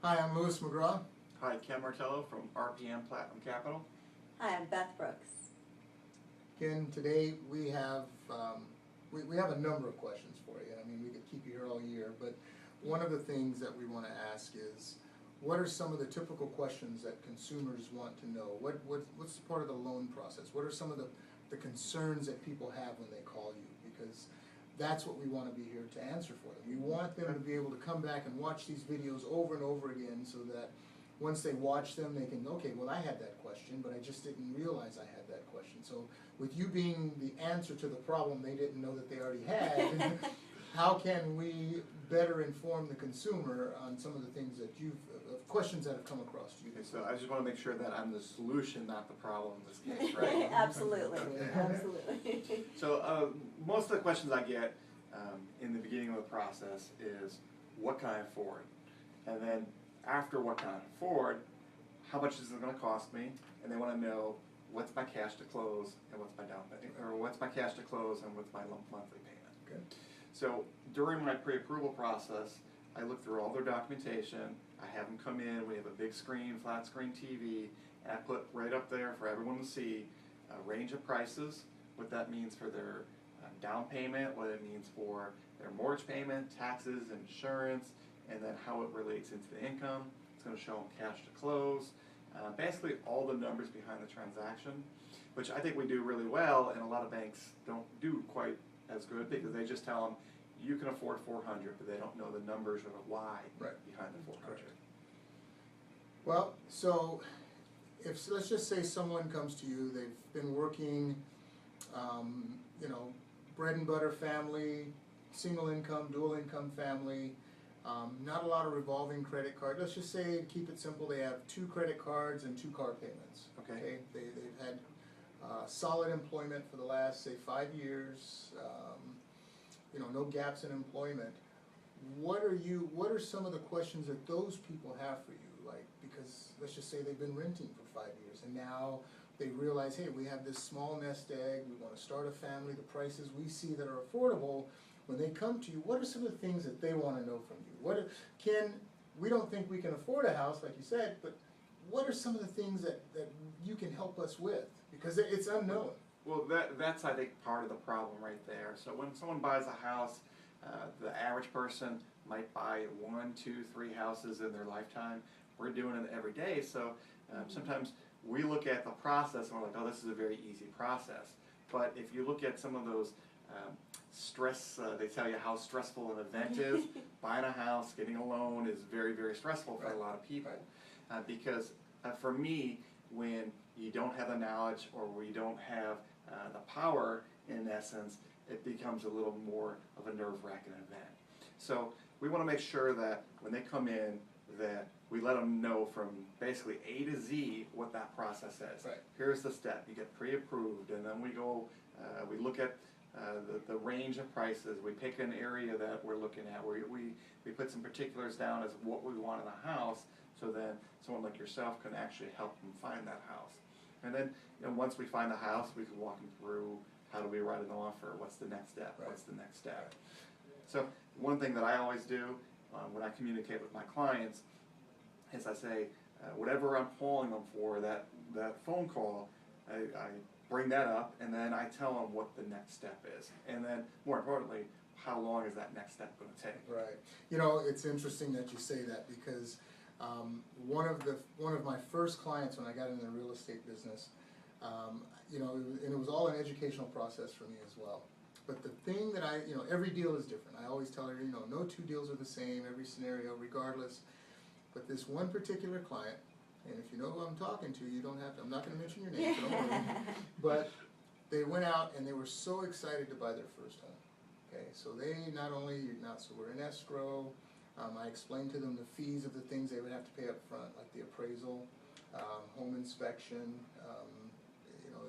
Hi, I'm Louis McGraw. Hi, Ken Martello from RPM Platinum Capital. Hi, I'm Beth Brooks. Ken, today we have we have a number of questions for you. I mean, we could keep you here all year, but one of the things that we want to ask is, what are some of the typical questions that consumers want to know? What's the part of the loan process? What are some of the concerns that people have when they call you? Because that's what we want to be here to answer for them. We want them to be able to come back and watch these videos over and over again so that once they watch them, they can, okay, well, I had that question, but I just didn't realize I had that question. So with you being the answer to the problem they didn't know that they already had, how can we better inform the consumer on some of the things that questions that have come across to you? Okay, so I just want to make sure that I'm the solution, not the problem in this case, right? Absolutely, Okay. absolutely. So most of the questions I get in the beginning of the process is, what can I afford? And then after what can I afford, how much is it going to cost me? And they want to know, what's my cash to close and what's my down payment, or what's my cash to close and what's my monthly payment. Okay. So during my pre-approval process, I look through all their documentation. I have them come in. We have a big screen, flat screen TV, and I put right up there for everyone to see a range of prices, what that means for their down payment, what it means for their mortgage payment, taxes, insurance, and then how it relates into the income. It's going to show them cash to close. Basically all the numbers behind the transaction, which I think we do really well, and a lot of banks don't do quite as good because they just tell them, you can afford 400, but they don't know the numbers or the why behind the 400. Correct. Well, so let's just say someone comes to you, they've been working, bread and butter family, single income, dual income family, not a lot of revolving credit card. Let's just say, keep it simple, they have 2 credit cards and 2 car payments. Okay. They've had solid employment for the last, say, 5 years, no gaps in employment. What are some of the questions that those people have for you? Like, because let's just say they've been renting for 5 years and now they realize, hey, we have this small nest egg, we want to start a family, the prices we see that are affordable. When they come to you, what are some of the things that they want to know from you? We don't think we can afford a house, like you said, but what are some of the things that you can help us with? Because it's unknown. Well, that's, I think, part of the problem right there. So when someone buys a house, the average person might buy 1, 2, 3 houses in their lifetime. We're doing it every day, so sometimes we look at the process and we're like, oh, this is a very easy process. But if you look at some of those stress, they tell you how stressful an event is. Buying a house, getting a loan is very, very stressful for a lot of people. Because for me, when you don't have the knowledge or we don't have the power, in essence, it becomes a little more of a nerve-wracking event. So we want to make sure that when they come in, that we let them know from basically A to Z what that process is. Right. Here's the step. You get pre-approved, and then we go, we look at the range of prices. We pick an area that we're looking at. We put some particulars down as what we want in the house, so then someone like yourself can actually help them find that house. And then once we find the house, we can walk them through, how do we write an offer? What's the next step? Right. What's the next step? So one thing that I always do when I communicate with my clients is I say, whatever I'm calling them for, that phone call, I bring that up, and then I tell them what the next step is. And then, more importantly, how long is that next step going to take? Right. It's interesting that you say that because one of my first clients when I got into the real estate business, and it was all an educational process for me as well. But the thing that every deal is different. I always tell her, no 2 deals are the same, every scenario, regardless. But this one particular client, and if you know who I'm talking to, you don't have to, I'm not going to mention your name, so don't worry. But they went out and they were so excited to buy their first home. Okay, so they so we're in escrow. I explained to them the fees of the things they would have to pay up front, like the appraisal, home inspection.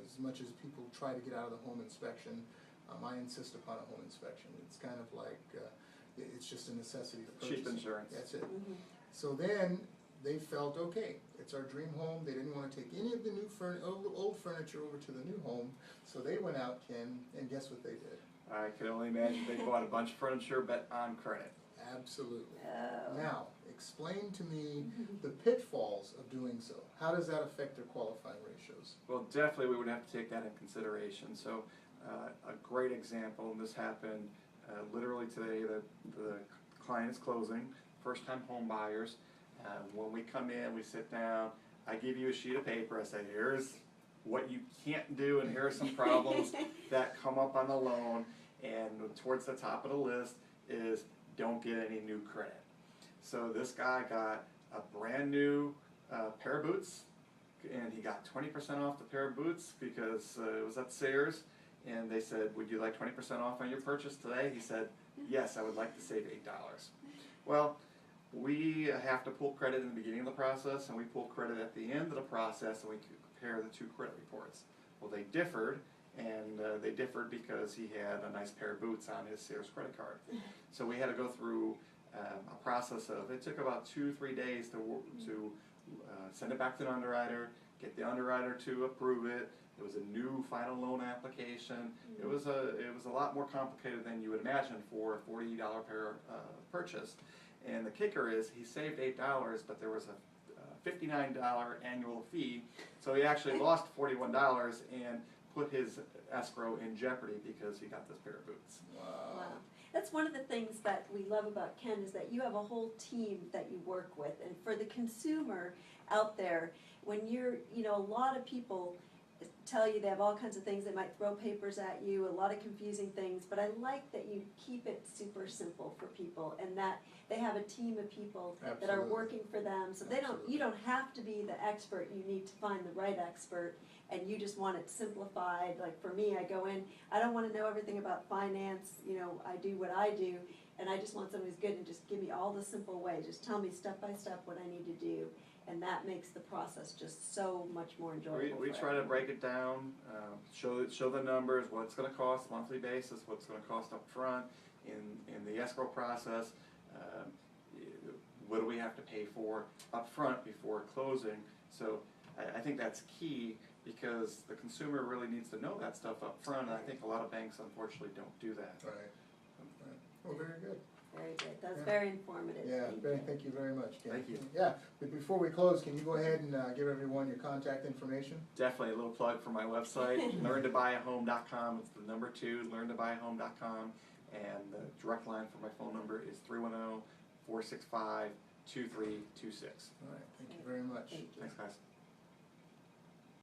As much as people try to get out of the home inspection, I insist upon a home inspection. It's kind of like, it's just a necessity to purchase. Cheap insurance. That's it. So then they felt, okay, it's our dream home. They didn't want to take any of the new old furniture over to the new home, so they went out, Ken, and guess what they did? I can only imagine they bought a bunch of furniture, but on credit. Absolutely. Oh. Now, explain to me the pitfalls of doing so. How does that affect their qualifying ratios? Well, definitely we would have to take that in consideration. So a great example, and this happened literally today, the client is closing, first time home buyers. When we come in, we sit down, I give you a sheet of paper, I say, here's what you can't do and here are some problems that come up on the loan, and towards the top of the list is don't get any new credit. So this guy got a brand new pair of boots, and he got 20% off the pair of boots because it was at Sears, and they said, would you like 20% off on your purchase today? He said, yes, I would like to save $8. Well, we have to pull credit in the beginning of the process, and we pull credit at the end of the process, and we compare the two credit reports. Well, they differed, and they differed because he had a nice pair of boots on his Sears credit card. So we had to go through a process of, it took about 2-3 days to send it back to the underwriter, get the underwriter to approve it. It was a new final loan application. It was a lot more complicated than you would imagine for a $40 pair purchase. And the kicker is he saved $8, but there was a $59 annual fee, so he actually lost $41 and put his escrow in jeopardy because he got this pair of boots. Wow. That's one of the things that we love about Ken is that you have a whole team that you work with. And for the consumer out there, when you're, a lot of people tell you they have all kinds of things, they might throw papers at you, a lot of confusing things, but I like that you keep it super simple for people and that they have a team of people that are Absolutely. working for them, so you don't have to be the expert, you need to find the right expert, and you just want it simplified. Like for me, I go in, I don't want to know everything about finance, I do what I do, and I just want someone who's good and just give me all the simple ways, just tell me step by step what I need to do. And that makes the process just so much more enjoyable. We try to break it down, show the numbers, what it's going to cost monthly basis, what it's going to cost up front in the escrow process, what do we have to pay for up front before closing. So I think that's key because the consumer really needs to know that stuff up front, and I think a lot of banks unfortunately don't do that. Right. Well, very good. Very good, that was Yeah. very informative. Yeah, Thank Ben, you. thank you very much, Ken. Thank you. Yeah, but before we close, can you go ahead and give everyone your contact information? Definitely a little plug for my website, learntobuyahome.com. It's the number 2, learntobuyahome.com, and the direct line for my phone number is 310-465-2326. All right, thank you very much. Thank you. Thanks, guys.